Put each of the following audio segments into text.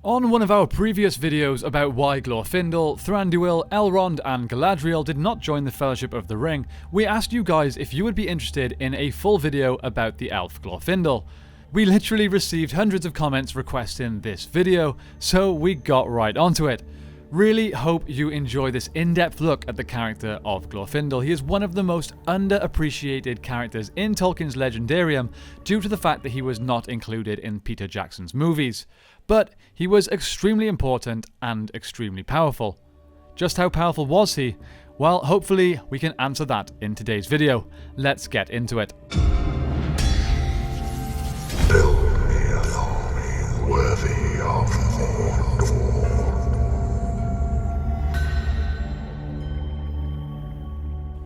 On one of our previous videos about why Glorfindel, Thranduil, Elrond and Galadriel did not join the Fellowship of the Ring, we asked you guys if you would be interested in a full video about the elf Glorfindel. We literally received hundreds of comments requesting this video, so we got right onto it. Really hope you enjoy this in-depth look at the character of Glorfindel. He is one of the most underappreciated characters in Tolkien's Legendarium due to the fact that he was not included in Peter Jackson's movies. But he was extremely important and extremely powerful. Just how powerful was he? Well, hopefully we can answer that in today's video. Let's get into it. Build me an army worthy of Mordor.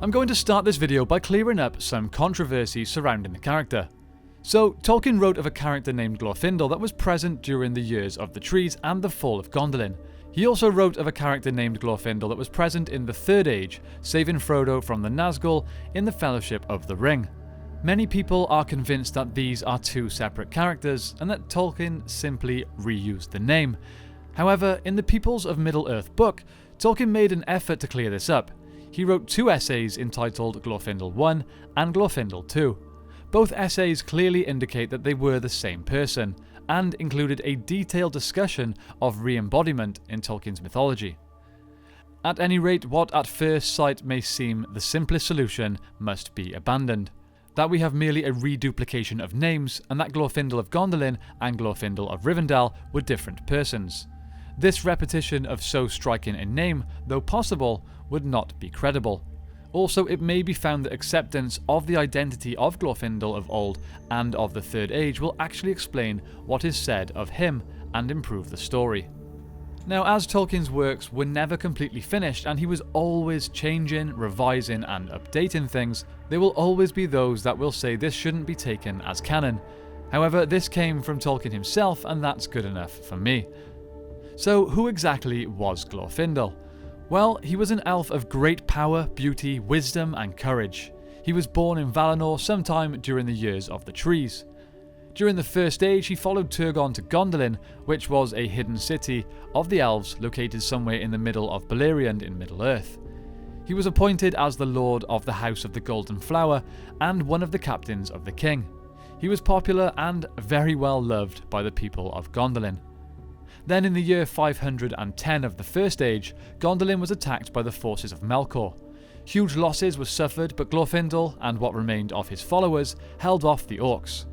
I'm going to start this video by clearing up some controversy surrounding the character. So, Tolkien wrote of a character named Glorfindel that was present during the Years of the Trees and the Fall of Gondolin. He also wrote of a character named Glorfindel that was present in the Third Age, saving Frodo from the Nazgul in the Fellowship of the Ring. Many people are convinced that these are two separate characters and that Tolkien simply reused the name. However, in the Peoples of Middle-earth book, Tolkien made an effort to clear this up. He wrote two essays entitled Glorfindel 1 and Glorfindel 2. Both essays clearly indicate that they were the same person, and included a detailed discussion of re-embodiment in Tolkien's mythology. At any rate, what at first sight may seem the simplest solution must be abandoned. That we have merely a reduplication of names, and that Glorfindel of Gondolin and Glorfindel of Rivendell were different persons. This repetition of so striking a name, though possible, would not be credible. Also, it may be found that acceptance of the identity of Glorfindel of old and of the Third Age will actually explain what is said of him and improve the story. Now, as Tolkien's works were never completely finished and he was always changing, revising and updating things, there will always be those that will say this shouldn't be taken as canon. However, this came from Tolkien himself and that's good enough for me. So, who exactly was Glorfindel? Well, he was an elf of great power, beauty, wisdom and courage. He was born in Valinor sometime during the Years of the Trees. During the First Age, he followed Turgon to Gondolin, which was a hidden city of the elves located somewhere in the middle of Beleriand in Middle-earth. He was appointed as the Lord of the House of the Golden Flower and one of the captains of the king. He was popular and very well loved by the people of Gondolin. Then in the year 510 of the First Age, Gondolin was attacked by the forces of Melkor. Huge losses were suffered, but Glorfindel, and what remained of his followers, held off the orcs.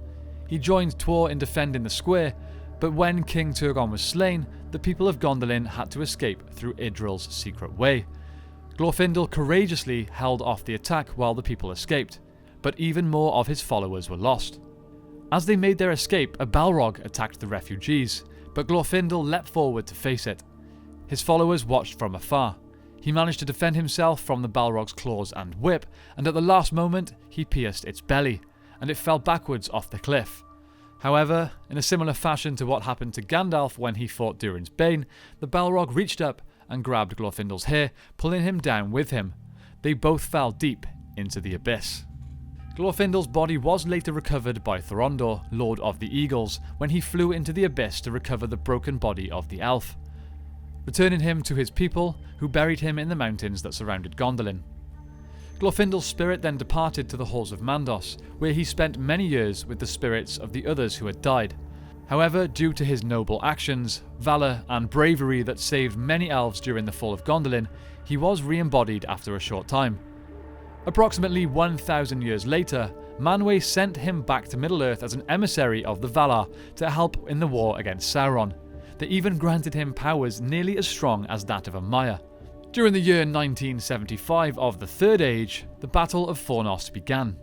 He joined Tuor in defending the square, but when King Turgon was slain, the people of Gondolin had to escape through Idril's secret way. Glorfindel courageously held off the attack while the people escaped, but even more of his followers were lost. As they made their escape, a Balrog attacked the refugees, but Glorfindel leapt forward to face it. His followers watched from afar. He managed to defend himself from the Balrog's claws and whip, and at the last moment he pierced its belly, and it fell backwards off the cliff. However, in a similar fashion to what happened to Gandalf when he fought Durin's Bane, the Balrog reached up and grabbed Glorfindel's hair, pulling him down with him. They both fell deep into the abyss. Glorfindel's body was later recovered by Thorondor, Lord of the Eagles, when he flew into the abyss to recover the broken body of the elf, returning him to his people, who buried him in the mountains that surrounded Gondolin. Glorfindel's spirit then departed to the halls of Mandos, where he spent many years with the spirits of the others who had died. However, due to his noble actions, valour and bravery that saved many elves during the fall of Gondolin, he was re-embodied after a short time. Approximately 1,000 years later, Manwë sent him back to Middle-earth as an emissary of the Valar to help in the war against Sauron. They even granted him powers nearly as strong as that of a Maiar. During the year 1975 of the Third Age, the Battle of Fornost began.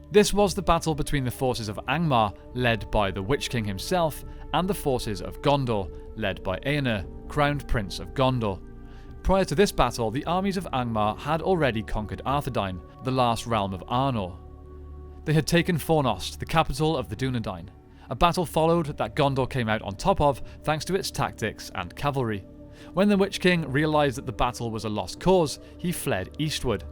This was the battle between the forces of Angmar, led by the Witch King himself, and the forces of Gondor, led by Eomer, crowned Prince of Gondor. Prior to this battle, the armies of Angmar had already conquered Arthedain, the last realm of Arnor. They had taken Fornost, the capital of the Dunedain. A battle followed that Gondor came out on top of thanks to its tactics and cavalry. When the Witch King realised that the battle was a lost cause, he fled eastward.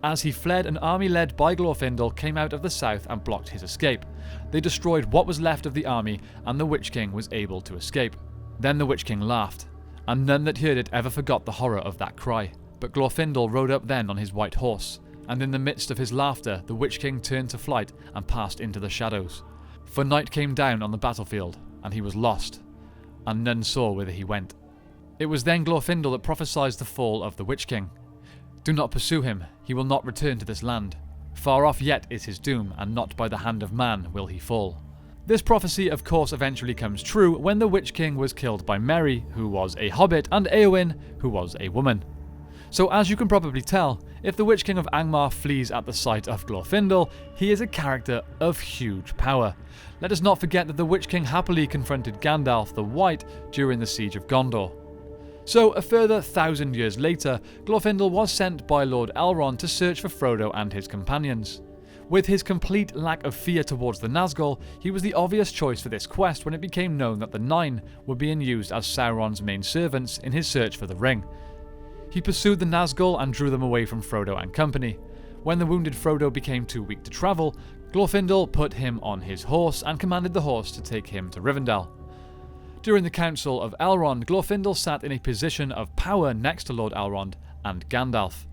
As he fled, an army led by Glorfindel came out of the south and blocked his escape. They destroyed what was left of the army, and the Witch King was able to escape. Then the Witch King laughed, and none that heard it ever forgot the horror of that cry. But Glorfindel rode up then on his white horse, and in the midst of his laughter the Witch King turned to flight and passed into the shadows. For night came down on the battlefield, and he was lost, and none saw whither he went. It was then Glorfindel that prophesied the fall of the Witch King. Do not pursue him, he will not return to this land. Far off yet is his doom, and not by the hand of man will he fall. This prophecy of course eventually comes true when the Witch King was killed by Merry, who was a hobbit, and Eowyn, who was a woman. So as you can probably tell, if the Witch King of Angmar flees at the sight of Glorfindel, he is a character of huge power. Let us not forget that the Witch King happily confronted Gandalf the White during the Siege of Gondor. So a further 1,000 years later, Glorfindel was sent by Lord Elrond to search for Frodo and his companions. With his complete lack of fear towards the Nazgul, he was the obvious choice for this quest when it became known that the Nine were being used as Sauron's main servants in his search for the ring. He pursued the Nazgul and drew them away from Frodo and company. When the wounded Frodo became too weak to travel, Glorfindel put him on his horse and commanded the horse to take him to Rivendell. During the Council of Elrond, Glorfindel sat in a position of power next to Lord Elrond and Gandalf.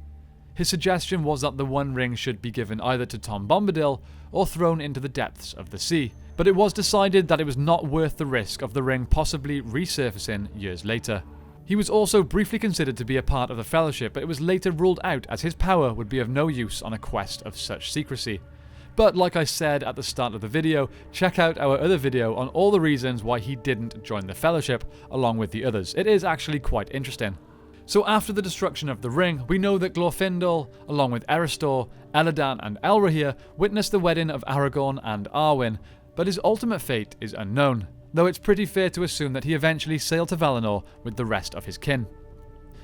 His suggestion was that the One Ring should be given either to Tom Bombadil or thrown into the depths of the sea, but it was decided that it was not worth the risk of the ring possibly resurfacing years later. He was also briefly considered to be a part of the Fellowship, but it was later ruled out as his power would be of no use on a quest of such secrecy. But like I said at the start of the video, check out our other video on all the reasons why he didn't join the Fellowship along with the others. It is actually quite interesting. So after the destruction of the ring, we know that Glorfindel, along with Erestor, Elladan and Elrohir, witnessed the wedding of Aragorn and Arwen, but his ultimate fate is unknown, though it's pretty fair to assume that he eventually sailed to Valinor with the rest of his kin.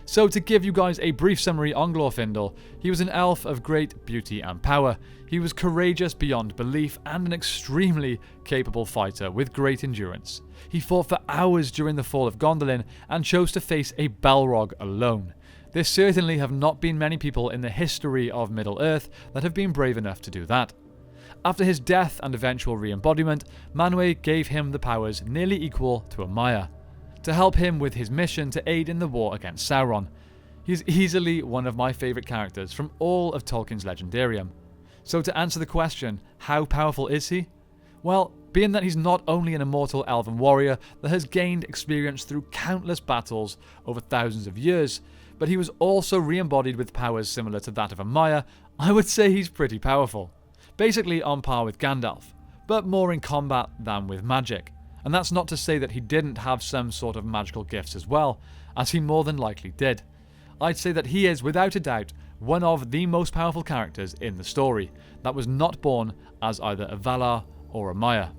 So to give you guys a brief summary on Glorfindel, he was an elf of great beauty and power. He was courageous beyond belief and an extremely capable fighter with great endurance. He fought for hours during the fall of Gondolin and chose to face a Balrog alone. There certainly have not been many people in the history of Middle-earth that have been brave enough to do that. After his death and eventual re-embodiment, Manwë gave him the powers nearly equal to a Maiar, to help him with his mission to aid in the war against Sauron. He's easily one of my favourite characters from all of Tolkien's Legendarium. So to answer the question, how powerful is he? Well, being that he's not only an immortal elven warrior that has gained experience through countless battles over thousands of years, but he was also re-embodied with powers similar to that of a Maiar, I would say he's pretty powerful. Basically on par with Gandalf, but more in combat than with magic. And that's not to say that he didn't have some sort of magical gifts as well, as he more than likely did. I'd say that he is, without a doubt, one of the most powerful characters in the story, that was not born as either a Valar or a Maiar.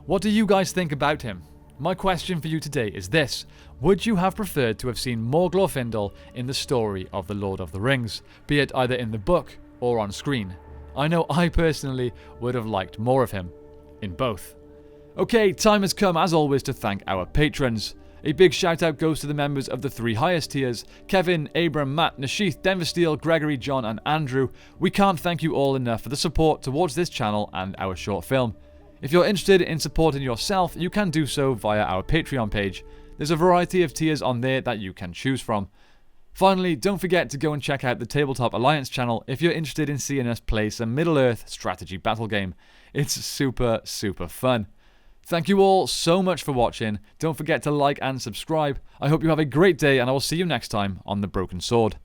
What do you guys think about him? My question for you today is this: would you have preferred to have seen more Glorfindel in the story of The Lord of the Rings, be it either in the book or on screen? I know I personally would have liked more of him in both. Okay, time has come as always to thank our patrons. A big shout out goes to the members of the 3 highest tiers: Kevin, Abram, Matt, Nashith, Denversteel, Gregory, John and Andrew. We can't thank you all enough for the support towards this channel and our short film. If you're interested in supporting yourself, you can do so via our Patreon page. There's a variety of tiers on there that you can choose from. Finally, don't forget to go and check out the Tabletop Alliance channel if you're interested in seeing us play some Middle-earth strategy battle game. It's super fun. Thank you all so much for watching. Don't forget to like and subscribe. I hope you have a great day and I will see you next time on The Broken Sword.